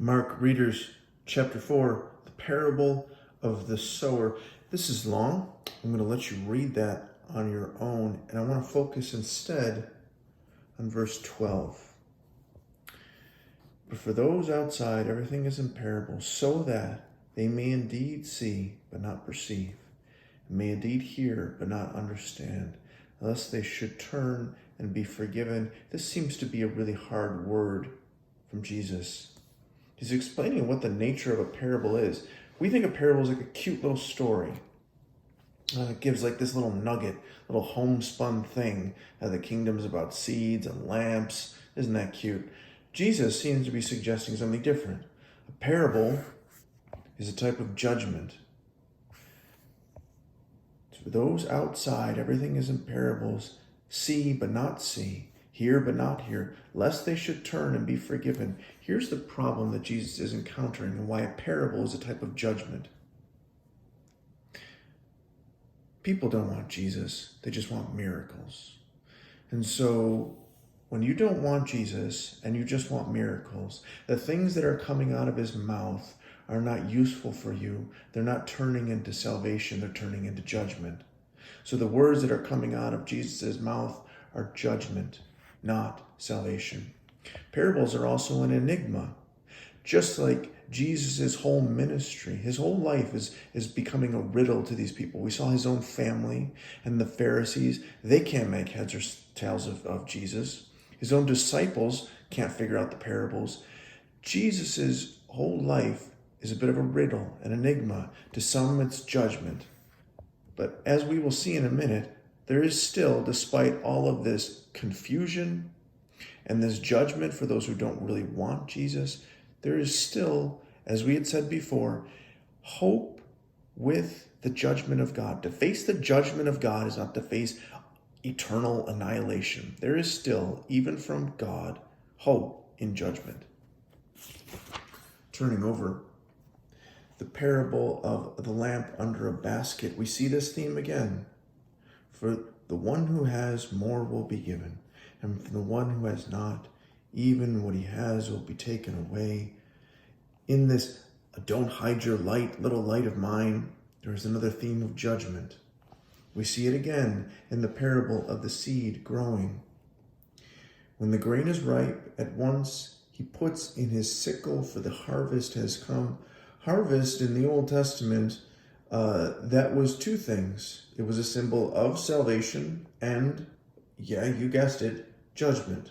Mark Readers, chapter 4, the parable of the sower. This is long. I'm going to let you read that on your own, and I want to focus instead on verse 12. But for those outside, everything is in parables, so that they may indeed see, but not perceive, and may indeed hear, but not understand, lest they should turn and be forgiven. This seems to be a really hard word from Jesus. He's explaining what the nature of a parable is. We think a parable is like a cute little story. It gives like this little nugget, little homespun thing. The kingdom's about seeds and lamps. Isn't that cute? Jesus seems to be suggesting something different. A parable is a type of judgment. For those outside, everything is in parables. See but not see. Hear but not hear, lest they should turn and be forgiven. Here's the problem that Jesus is encountering and why a parable is a type of judgment. People don't want Jesus, they just want miracles. And so when you don't want Jesus and you just want miracles, the things that are coming out of his mouth are not useful for you. They're not turning into salvation, they're turning into judgment. So the words that are coming out of Jesus' mouth are judgment, not salvation. Parables are also an enigma. Just like Jesus' whole ministry, his whole life is becoming a riddle to these people. We saw his own family and the Pharisees. They can't make heads or tails of Jesus. His own disciples can't figure out the parables. Jesus' whole life is a bit of a riddle, an enigma. To some, it's judgment. But as we will see in a minute, there is still, despite all of this confusion and this judgment for those who don't really want Jesus, there is still, as we had said before, hope with the judgment of God. To face the judgment of God is not to face eternal annihilation. There is still, even from God, hope in judgment. Turning over, the parable of the lamp under a basket, we see this theme again. For the one who has, more will be given. And for the one who has not, even what he has will be taken away. In this, don't hide your light, little light of mine, there is another theme of judgment. We see it again in the parable of the seed growing. When the grain is ripe, at once he puts in his sickle, for the harvest has come. Harvest in the Old Testament, that was two things. It was a symbol of salvation and, yeah, you guessed it, judgment.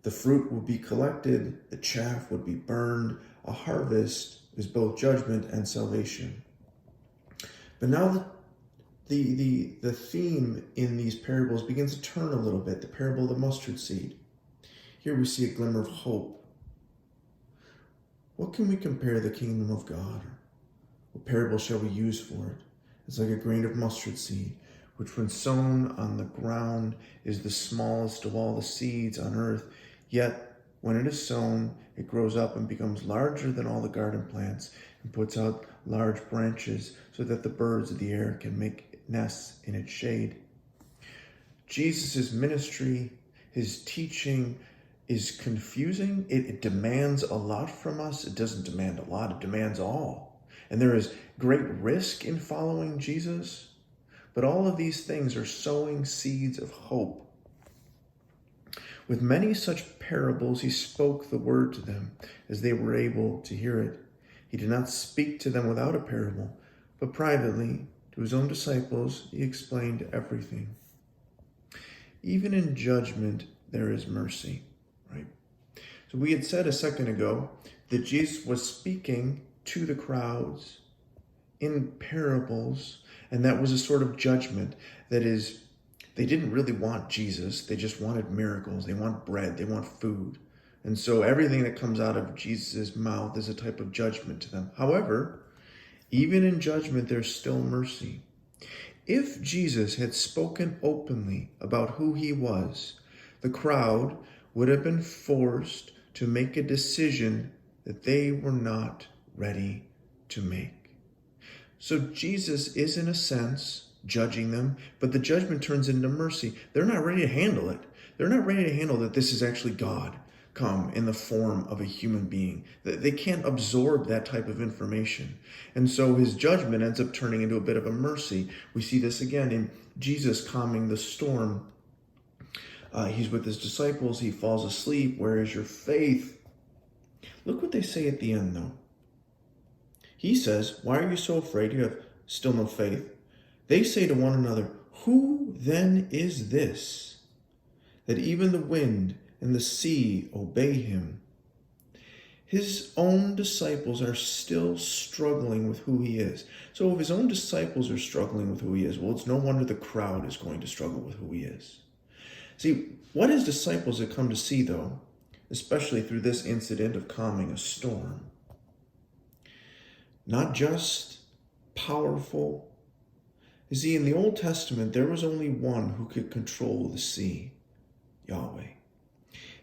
The fruit would be collected, the chaff would be burned. A harvest is both judgment and salvation. But now the theme in these parables begins to turn a little bit. The parable of the mustard seed. Here we see a glimmer of hope. What can we compare the kingdom of God? What parable shall we use for it? It's like a grain of mustard seed, which when sown on the ground is the smallest of all the seeds on earth. Yet when it is sown, it grows up and becomes larger than all the garden plants and puts out large branches so that the birds of the air can make nests in its shade. Jesus' ministry, his teaching is confusing. It demands a lot from us. It doesn't demand a lot, it demands all. And there is great risk in following Jesus. But all of these things are sowing seeds of hope. With many such parables, he spoke the word to them as they were able to hear it. He did not speak to them without a parable, but privately, to his own disciples, he explained everything. Even in judgment, there is mercy, right? So we had said a second ago that Jesus was speaking to the crowds in parables, and that was a sort of judgment. That is, they didn't really want Jesus, they just wanted miracles, they want bread, they want food. And so everything that comes out of Jesus' mouth is a type of judgment to them. However, even in judgment, there's still mercy. If Jesus had spoken openly about who he was, the crowd would have been forced to make a decision that they were not ready to make. So Jesus is, in a sense, judging them, but the judgment turns into mercy. They're not ready to handle it. They're not ready to handle that this is actually God come in the form of a human being. They can't absorb that type of information. And so his judgment ends up turning into a bit of a mercy. We see this again in Jesus calming the storm. He's with his disciples. He falls asleep. Where is your faith? Look what they say at the end, though. He says, why are you so afraid? You have still no faith. They say to one another, who then is this, that even the wind and the sea obey him? His own disciples are still struggling with who he is. So if his own disciples are struggling with who he is, well, it's no wonder the crowd is going to struggle with who he is. See, what his disciples had come to see, though, especially through this incident of calming a storm, not just powerful. You see, in the Old Testament, there was only one who could control the sea, Yahweh.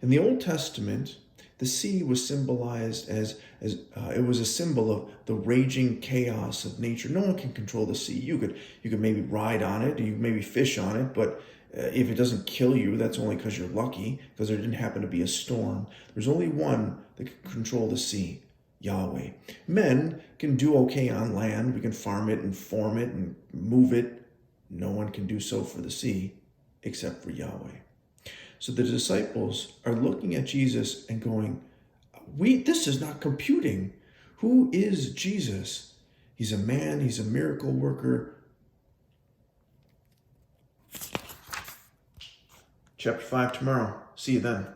In the Old Testament, the sea was symbolized as it was a symbol of the raging chaos of nature. No one can control the sea. You could maybe ride on it, you could maybe fish on it, but if it doesn't kill you, that's only because you're lucky, because there didn't happen to be a storm. There's only one that can control the sea, Yahweh. Men can do okay on land. We can farm it and form it and move it. No one can do so for the sea except for Yahweh. So the disciples are looking at Jesus and going, this is not computing. Who is Jesus? He's a man. He's a miracle worker. Chapter 5 tomorrow. See you then.